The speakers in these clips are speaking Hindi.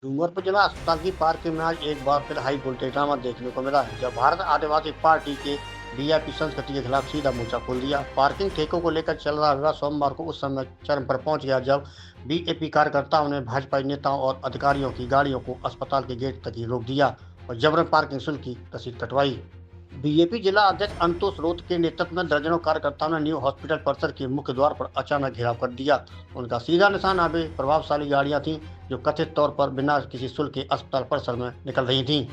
डूंगरपुर जिला अस्पताल की पार्किंग में आज एक बार फिर हाई वोल्टेज ड्रामा देखने को मिला, जब भारत आदिवासी पार्टी के वीआईपी संस्कृति के खिलाफ सीधा मोर्चा खोल दिया। पार्किंग ठेकों को लेकर चल रहा विवाद सोमवार को उस समय चरम पर पहुंच गया जब बीएपी कार्यकर्ताओं ने भाजपा नेताओं और अधिकारियों की गाड़ियों को अस्पताल के गेट तक ही रोक दिया और जबरन पार्किंग शुल्क की रसीद कटवाई। बीजेपी जिला अध्यक्ष अंतोष रोत के नेतृत्व में दर्जनों कार्यकर्ताओं ने न्यू हॉस्पिटल परिसर के मुख्य द्वार पर अचानक घेराव कर दिया। उनका सीधा निशाना वे प्रभावशाली गाड़ियां थीं जो कथित तौर पर बिना किसी शुल्क के अस्पताल परिसर में निकल रही थीं।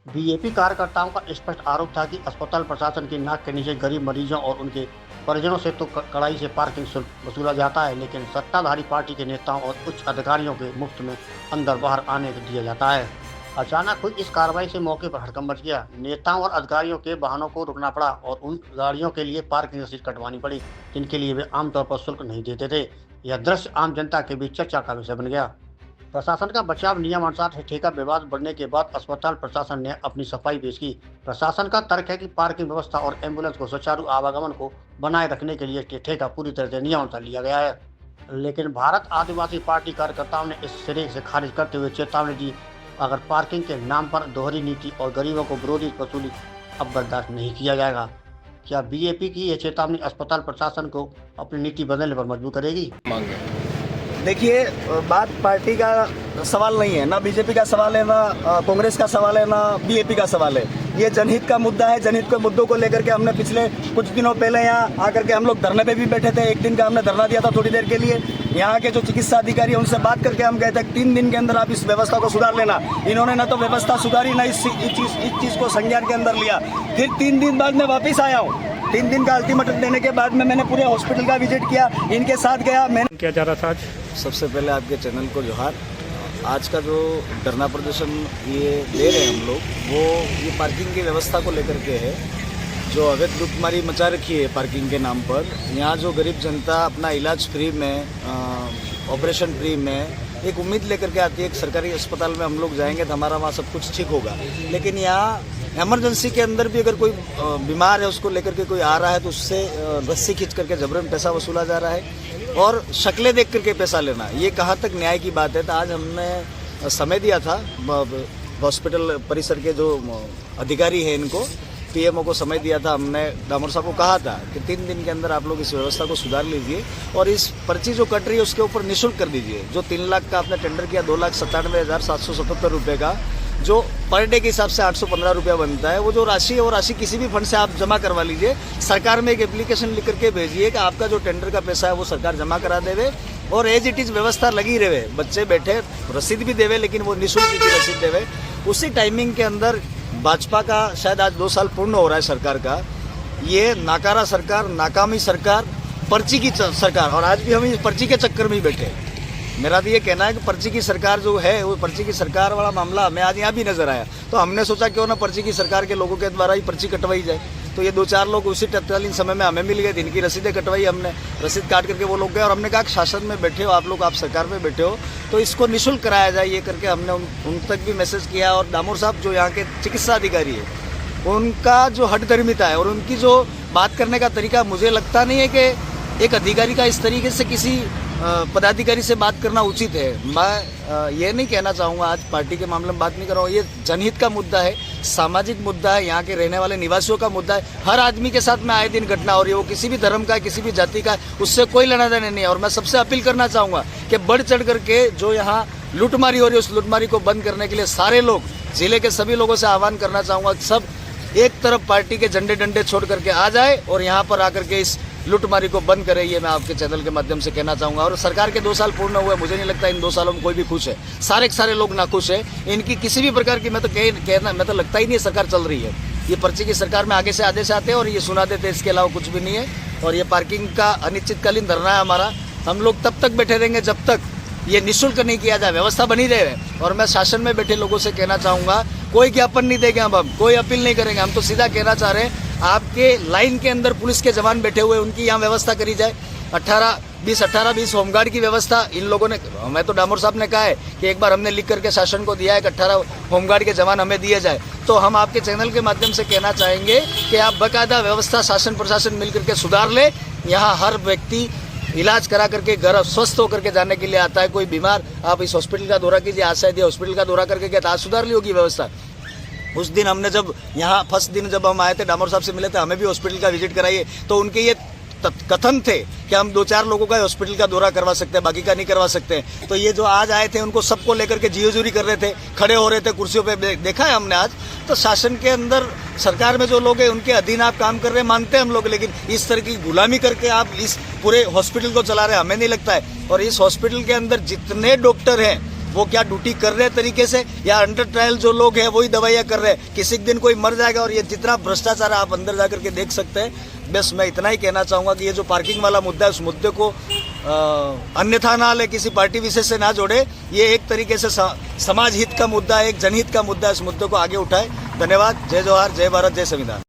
बीजेपी कार्यकर्ताओं का स्पष्ट आरोप था कि अस्पताल प्रशासन की नाक के नीचे गरीब मरीजों और उनके परिजनों से तो कड़ाई से पार्किंग शुल्क वसूला जाता है, लेकिन सत्ताधारी पार्टी के नेताओं और उच्च अधिकारियों के मुफ्त में अंदर बाहर आने दिया जाता है। अचानक हुई इस कार्रवाई से मौके पर हड़कंप मच गया। नेताओं और अधिकारियों के वाहनों को रुकना पड़ा और उन गाड़ियों के लिए पार्किंग रसीद कटवानी पड़ी जिनके लिए वे आमतौर पर शुल्क नहीं देते थे। यह दृश्य आम जनता के बीच चर्चा का विषय बन गया। प्रशासन का बचाव नियमानुसार ठेका विवाद बढ़ने के बाद अस्पताल प्रशासन ने अपनी सफाई पेश की। प्रशासन का तर्क है कि पार्किंग व्यवस्था और एम्बुलेंस को सुचारू आवागमन को बनाए रखने के लिए ठेका पूरी तरह से नियमानुसार लिया गया है, लेकिन भारत आदिवासी पार्टी कार्यकर्ताओं ने इस सिरे से खारिज करते हुए चेतावनी दी, अगर पार्किंग के नाम पर दोहरी नीति और गरीबों को विरोधी वसूली अब बर्दाश्त नहीं किया जाएगा। क्या बीएपी की यह चेतावनी अस्पताल प्रशासन को अपनी नीति बदलने पर मजबूर करेगी? देखिए, बात पार्टी का सवाल नहीं है, ना बीजेपी का सवाल है, ना कांग्रेस का सवाल है, ना बीएपी का सवाल है। ये जनहित का मुद्दा है। जनहित के मुद्दों को लेकर के हमने पिछले कुछ दिनों पहले यहाँ आकर के हम लोग धरने पे भी बैठे थे। एक दिन का हमने धरना दिया था थोड़ी देर के लिए। यहाँ के जो चिकित्सा अधिकारी हैं उनसे बात करके हम गए थे 3 दिन के अंदर आप इस व्यवस्था को सुधार लेना। इन्होंने ना तो व्यवस्था सुधारी, ना इस चीज़ को संज्ञान के अंदर लिया। फिर 3 दिन बाद मैं वापस आया हूँ। 3 दिन का अल्टीमेटम देने के बाद में मैंने पूरे हॉस्पिटल का विजिट किया, इनके साथ गया। मैंने क्या जा रहा था आज? सबसे पहले आपके चैनल को जोहार। आज का जो धरना प्रदर्शन ये दे रहे हैं हम लोग, वो ये पार्किंग की व्यवस्था को लेकर के है, जो अवैध लूटमारी मचा रखी है पार्किंग के नाम पर। यहाँ जो गरीब जनता अपना इलाज फ्री में, ऑपरेशन फ्री में एक उम्मीद लेकर के आती है कि सरकारी अस्पताल में हम लोग जाएंगे तो हमारा वहाँ सब कुछ ठीक होगा, लेकिन यहाँ इमरजेंसी के अंदर भी अगर कोई बीमार है उसको लेकर के कोई आ रहा है तो उससे रस्सी खींच करके जबरन पैसा वसूला जा रहा है और शक्लें देख करके पैसा लेना, ये कहाँ तक न्याय की बात है। तो आज हमने समय दिया था हॉस्पिटल परिसर के जो अधिकारी हैं इनको, पीएमओ को समय दिया था। हमने डामोर साहब को कहा था कि 3 दिन के अंदर आप लोग इस व्यवस्था को सुधार लीजिए और इस पर्ची जो कट रही है उसके ऊपर निःशुल्क कर दीजिए। जो 3 लाख का आपने टेंडर किया, 2,97,777 रुपये का जो पर डे के हिसाब से 815 रुपया बनता है, वो जो राशि है वो राशि किसी भी फंड से आप जमा करवा लीजिए। सरकार में एक एप्लीकेशन लिख करके भेजिए कि आपका जो टेंडर का पैसा है वो सरकार जमा करा देवे और एज इट इज व्यवस्था लगी रहे। बच्चे बैठे रसीद भी देवे, लेकिन वो निःशुल्क की रसीद देवे। उसी टाइमिंग के अंदर भाजपा का शायद आज 2 साल पूर्ण हो रहा है सरकार का, ये नाकारा सरकार, नाकामी सरकार, पर्ची की सरकार, और आज भी हम इस पर्ची के चक्कर में ही बैठे हैं। मेरा तो ये कहना है कि पर्ची की सरकार जो है वो पर्ची की सरकार वाला मामला हमें आज यहाँ भी नजर आया, तो हमने सोचा क्यों ना पर्ची की सरकार के लोगों के द्वारा ही पर्ची कटवाई जाए। तो ये 2-4 लोग उसी तत्कालीन समय में हमें मिल गए, इनकी रसीदें कटवाई हमने, रसीद काट करके वो लोग गए और हमने कहा कि शासन में बैठे हो आप लोग, आप सरकार में बैठे हो तो इसको निःशुल्क कराया जाए, ये करके हमने उन तक भी मैसेज किया। और दामोर साहब जो यहाँ के चिकित्सा अधिकारी है उनका जो हठधर्मिता है और उनकी जो बात करने का तरीका, मुझे लगता नहीं है कि एक अधिकारी का इस तरीके से किसी पदाधिकारी से बात करना उचित है। मैं ये नहीं कहना चाहूँगा, आज पार्टी के मामले में बात नहीं कर रहा हूँ, ये जनहित का मुद्दा है, सामाजिक मुद्दा है, यहाँ के रहने वाले निवासियों का मुद्दा है। हर आदमी के साथ में आए दिन घटना हो रही है, वो किसी भी धर्म का है, किसी भी जाति का है, उससे कोई लेना देना नहीं है। और मैं सबसे अपील करना चाहूँगा कि बढ़ चढ़ करके जो यहाँ लूटमारी हो रही है उस लूटमारी को बंद करने के लिए सारे लोग, जिले के सभी लोगों से आह्वान करना चाहूँगा कि सब एक तरफ पार्टी के झंडे डंडे छोड़ करके आ जाए और यहाँ पर आकर के इस लूटमारी को बंद करे, ये मैं आपके चैनल के माध्यम से कहना चाहूँगा। और सरकार के 2 साल पूर्ण हुए, मुझे नहीं लगता इन 2 सालों में कोई भी खुश है, सारे के सारे लोग नाखुश है। इनकी किसी भी प्रकार की मैं तो लगता ही नहीं है सरकार चल रही है। ये पर्ची की सरकार में आगे से आदेश आते हैं और ये सुना देते हैं, इसके अलावा कुछ भी नहीं है। और ये पार्किंग का अनिश्चितकालीन धरना है हमारा, हम लोग तब तक बैठे रहेंगे जब तक ये निःशुल्क नहीं किया जाए, व्यवस्था बनी रहे। और मैं शासन में बैठे लोगों से कहना चाहूँगा, कोई ज्ञापन नहीं देंगे हम कोई अपील नहीं करेंगे, हम तो सीधा कहना चाह रहे हैं आपके लाइन के अंदर पुलिस के जवान बैठे हुए, उनकी यहाँ व्यवस्था करी जाए। 18-20 होमगार्ड की व्यवस्था इन लोगों ने, मैं तो डामोर साहब ने कहा है कि एक बार हमने लिख करके शासन को दिया है कि 18 होमगार्ड के जवान हमें दिए जाए। तो हम आपके चैनल के माध्यम से कहना चाहेंगे कि आप बाकायदा व्यवस्था शासन प्रशासन मिल करके सुधार ले। यहाँ हर व्यक्ति इलाज करा करके घर स्वस्थ होकर के जाने के लिए आता है। कोई बीमार, आप इस हॉस्पिटल का दौरा कीजिए, आज शायद ये हॉस्पिटल का दौरा करके क्या आज सुधार ली होगी व्यवस्था। उस दिन हमने जब यहाँ फर्स्ट दिन जब हम आए थे, डामोर साहब से मिले थे, हमें भी हॉस्पिटल का विजिट कराइए, तो उनके ये कथन थे कि हम 2-4 लोगों का हॉस्पिटल का दौरा करवा सकते हैं, बाकी का नहीं करवा सकते। तो ये जो आज आए थे उनको सबको लेकर के जियोजूरी कर रहे थे, खड़े हो रहे थे कुर्सियों पे, देखा है हमने आज। तो शासन के अंदर, सरकार में जो लोग हैं उनके अधीन आप काम कर रहे हैं, मानते हैं हम लोग, लेकिन इस तरह की गुलामी करके आप इस पूरे हॉस्पिटल को चला रहे हैं, हमें नहीं लगता है। और इस हॉस्पिटल के अंदर जितने डॉक्टर हैं वो क्या ड्यूटी कर रहे हैं तरीके से, या अंडर ट्रायल जो लोग हैं वही दवाइयाँ कर रहे हैं। किसी दिन कोई मर जाएगा, और ये जितना भ्रष्टाचार आप अंदर जाकर के देख सकते हैं। बस मैं इतना ही कहना चाहूँगा कि ये जो पार्किंग वाला मुद्दा है, उस मुद्दे को अन्यथा ना ले, किसी पार्टी विशेष से ना जोड़े। ये एक तरीके से समाज हित का मुद्दा है, एक जनहित का मुद्दा है, इस मुद्दे को आगे उठाए। धन्यवाद। जय जवाहर, जय भारत, जय संविधान।